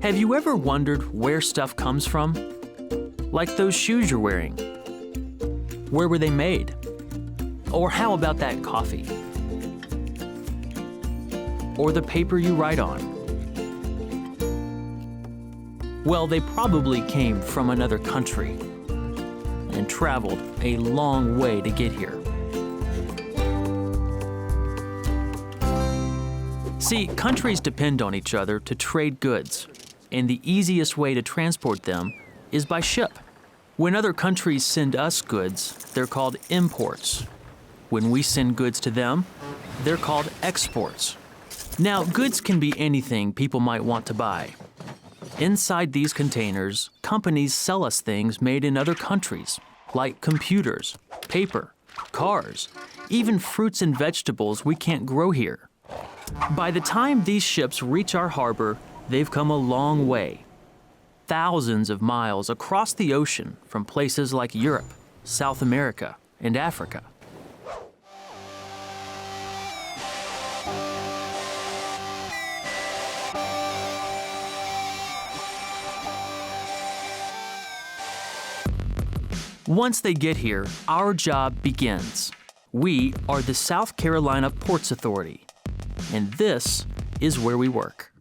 Have you ever wondered where stuff comes from? Like those shoes you're wearing. Where were they made? Or how about that coffee? Or the paper you write on? Well, they probably came from another country and traveled a long way to get here. See, countries depend on each other to trade goods, and the easiest way to transport them is by ship. When other countries send us goods, they're called imports. When we send goods to them, they're called exports. Now, goods can be anything people might want to buy. Inside these containers, companies sell us things made in other countries, like computers, paper, cars, even fruits and vegetables we can't grow here. By the time these ships reach our harbor, they've come a long way. Thousands of miles across the ocean from places like Europe, South America, and Africa. Once they get here, our job begins. We are the South Carolina Ports Authority, and this is where we work.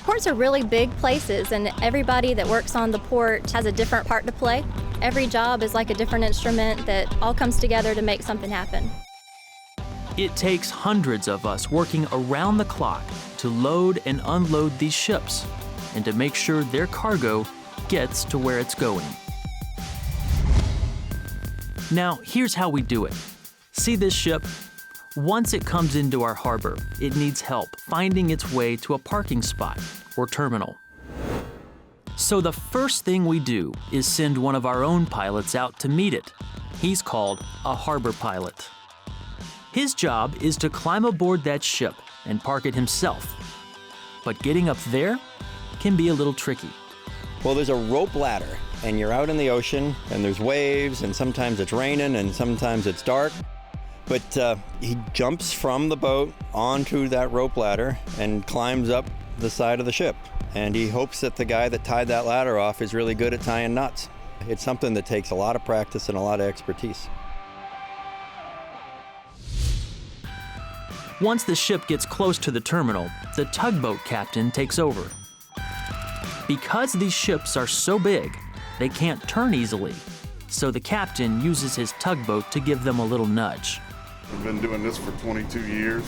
Ports are really big places, and everybody that works on the port has a different part to play. Every job is like a different instrument that all comes together to make something happen. It takes hundreds of us working around the clock to load and unload these ships and to make sure their cargo gets to where it's going. Now, here's how we do it. See this ship? Once it comes into our harbor, it needs help finding its way to a parking spot or terminal. So the first thing we do is send one of our own pilots out to meet it. He's called a harbor pilot. His job is to climb aboard that ship and park it himself. But getting up there can be a little tricky. Well, there's a rope ladder, and you're out in the ocean, and there's waves, and sometimes it's raining, and sometimes it's dark. But he jumps from the boat onto that rope ladder and climbs up the side of the ship. And he hopes that the guy that tied that ladder off is really good at tying knots. It's something that takes a lot of practice and a lot of expertise. Once the ship gets close to the terminal, the tugboat captain takes over. Because these ships are so big, they can't turn easily, so the captain uses his tugboat to give them a little nudge. I've been doing this for 22 years.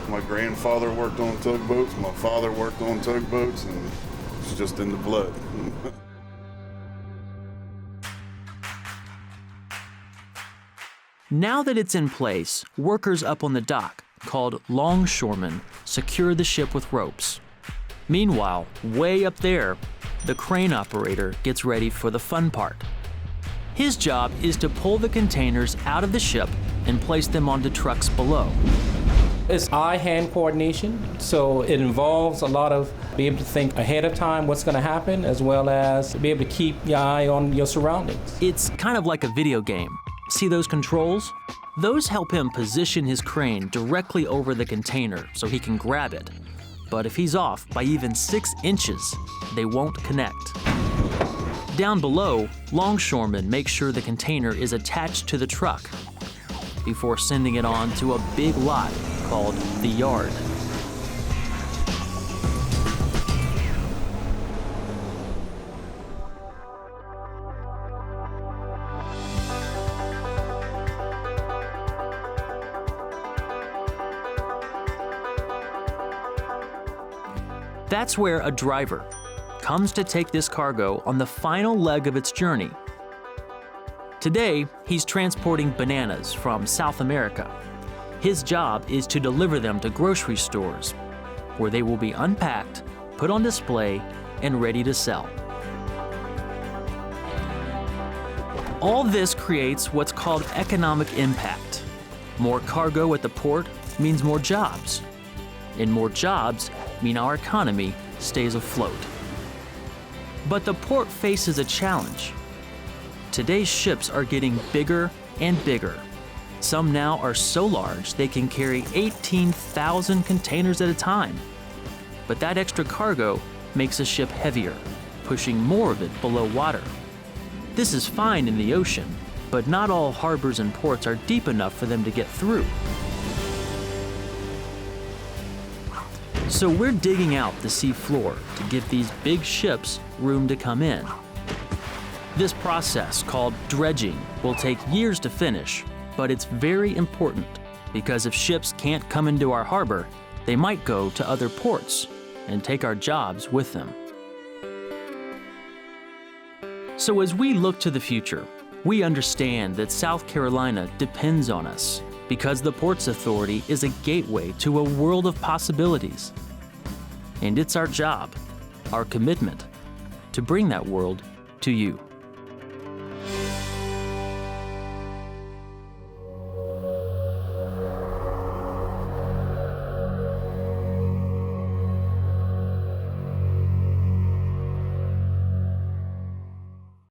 My grandfather worked on tugboats, my father worked on tugboats, and it's just in the blood. Now that it's in place, workers up on the dock, called longshoremen, secure the ship with ropes. Meanwhile, way up there, the crane operator gets ready for the fun part. His job is to pull the containers out of the ship and place them onto trucks below. It's eye-hand coordination, so it involves a lot of being able to think ahead of time what's going to happen, as well as be able to keep your eye on your surroundings. It's kind of like a video game. See those controls? Those help him position his crane directly over the container so he can grab it. But if he's off by even 6 inches, they won't connect. Down below, longshoremen make sure the container is attached to the truck before sending it on to a big lot called the yard. That's where a driver comes to take this cargo on the final leg of its journey. Today, he's transporting bananas from South America. His job is to deliver them to grocery stores, where they will be unpacked, put on display, and ready to sell. All this creates what's called economic impact. More cargo at the port means more jobs, and more jobs mean our economy stays afloat. But the port faces a challenge. Today's ships are getting bigger and bigger. Some now are so large they can carry 18,000 containers at a time. But that extra cargo makes a ship heavier, pushing more of it below water. This is fine in the ocean, but not all harbors and ports are deep enough for them to get through. So we're digging out the sea floor to give these big ships room to come in. This process, called dredging, will take years to finish, but it's very important because if ships can't come into our harbor, they might go to other ports and take our jobs with them. So as we look to the future, we understand that South Carolina depends on us because the Ports Authority is a gateway to a world of possibilities. And it's our job, our commitment, to bring that world to you.